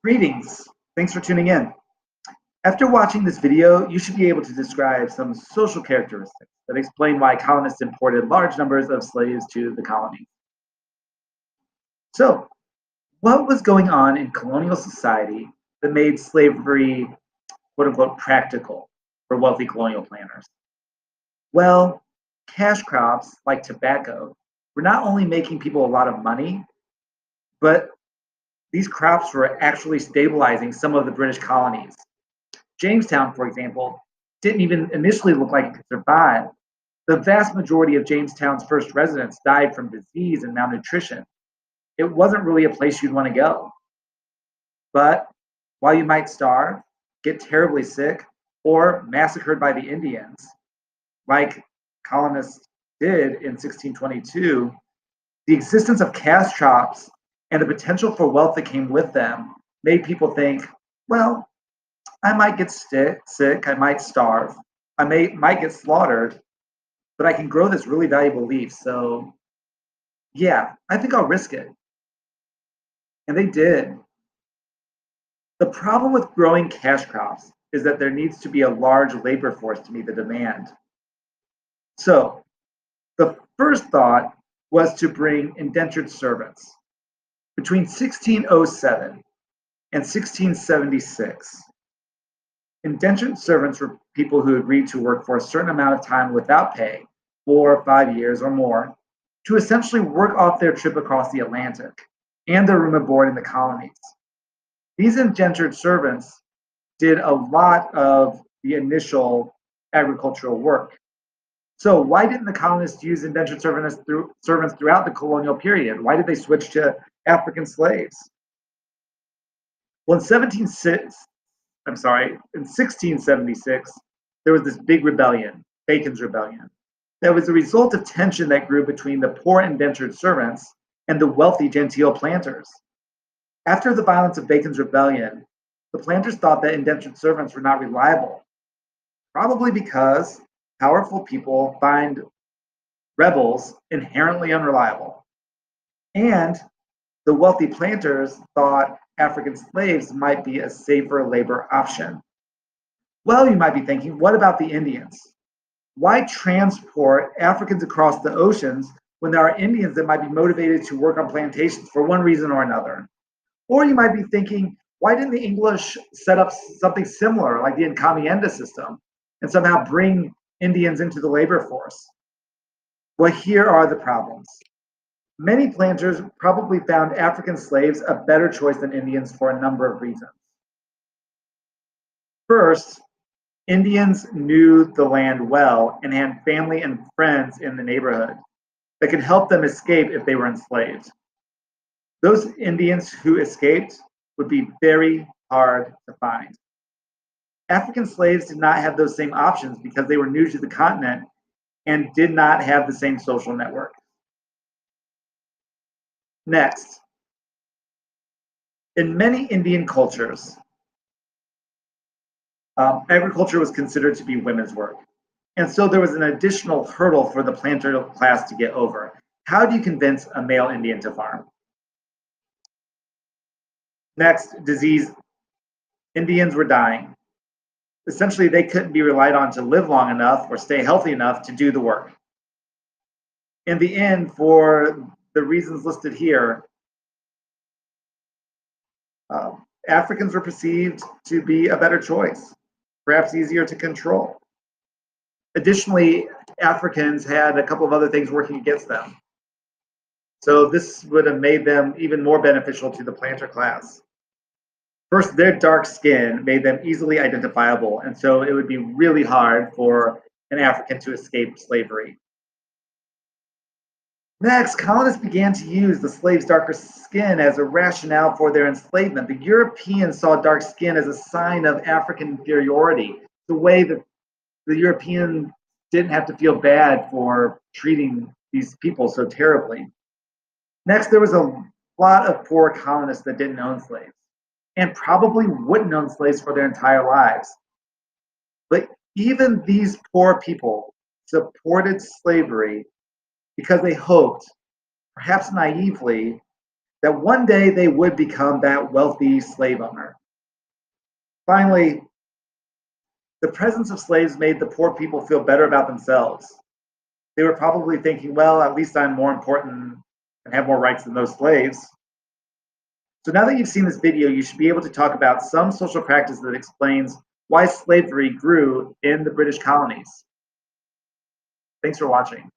Greetings. Thanks for tuning in. After watching this video, you should be able to describe some social characteristics that explain why colonists imported large numbers of slaves to the colonies. So, what was going on in colonial society that made slavery, quote unquote, practical for wealthy colonial planners? Well, cash crops like tobacco were not only making people a lot of money, but these crops were actually stabilizing some of the British colonies. Jamestown, for example, didn't even initially look like it could survive. The vast majority of Jamestown's first residents died from disease and malnutrition. It wasn't really a place you'd want to go. But while you might starve, get terribly sick, or massacred by the Indians, like colonists did in 1622, the existence of cash crops and the potential for wealth that came with them made people think, well, I might get sick, I might starve, might get slaughtered, but I can grow this really valuable leaf. So yeah, I think I'll risk it. And they did. The problem with growing cash crops is that there needs to be a large labor force to meet the demand. So the first thought was to bring indentured servants. Between 1607 and 1676, indentured servants were people who agreed to work for a certain amount of time without pay, 4 or 5 years or more, to essentially work off their trip across the Atlantic and their room and board in the colonies. These indentured servants did a lot of the initial agricultural work. So why didn't the colonists use indentured servants throughout the colonial period? Why did they switch to African slaves? Well, in 1676, there was this big rebellion, Bacon's Rebellion, that was a result of tension that grew between the poor indentured servants and the wealthy genteel planters. After the violence of Bacon's Rebellion, the planters thought that indentured servants were not reliable, probably because powerful people find rebels inherently unreliable. And the wealthy planters thought African slaves might be a safer labor option. Well, you might be thinking, what about the Indians? Why transport Africans across the oceans when there are Indians that might be motivated to work on plantations for one reason or another? Or you might be thinking, why didn't the English set up something similar like the encomienda system and somehow bring Indians into the labor force? Well, here are the problems. Many planters probably found African slaves a better choice than Indians for a number of reasons. First, Indians knew the land well and had family and friends in the neighborhood that could help them escape if they were enslaved. Those Indians who escaped would be very hard to find. African slaves did not have those same options because they were new to the continent and did not have the same social network. Next, in many Indian cultures, agriculture was considered to be women's work. And so there was an additional hurdle for the planter class to get over. How do you convince a male Indian to farm? Next, disease. Indians were dying. Essentially, they couldn't be relied on to live long enough or stay healthy enough to do the work. In the end, for the reasons listed here, Africans were perceived to be a better choice, perhaps easier to control. Additionally, Africans had a couple of other things working against them. So this would have made them even more beneficial to the planter class. First, their dark skin made them easily identifiable, and so it would be really hard for an African to escape slavery. Next, colonists began to use the slaves' darker skin as a rationale for their enslavement. The Europeans saw dark skin as a sign of African inferiority, the way that the European didn't have to feel bad for treating these people so terribly. Next, there was a lot of poor colonists that didn't own slaves and probably wouldn't own slaves for their entire lives. But even these poor people supported slavery because they hoped, perhaps naively, that one day they would become that wealthy slave owner. Finally, the presence of slaves made the poor people feel better about themselves. They were probably thinking, well, at least I'm more important and have more rights than those slaves. So now that you've seen this video, you should be able to talk about some social practice that explains why slavery grew in the British colonies. Thanks for watching.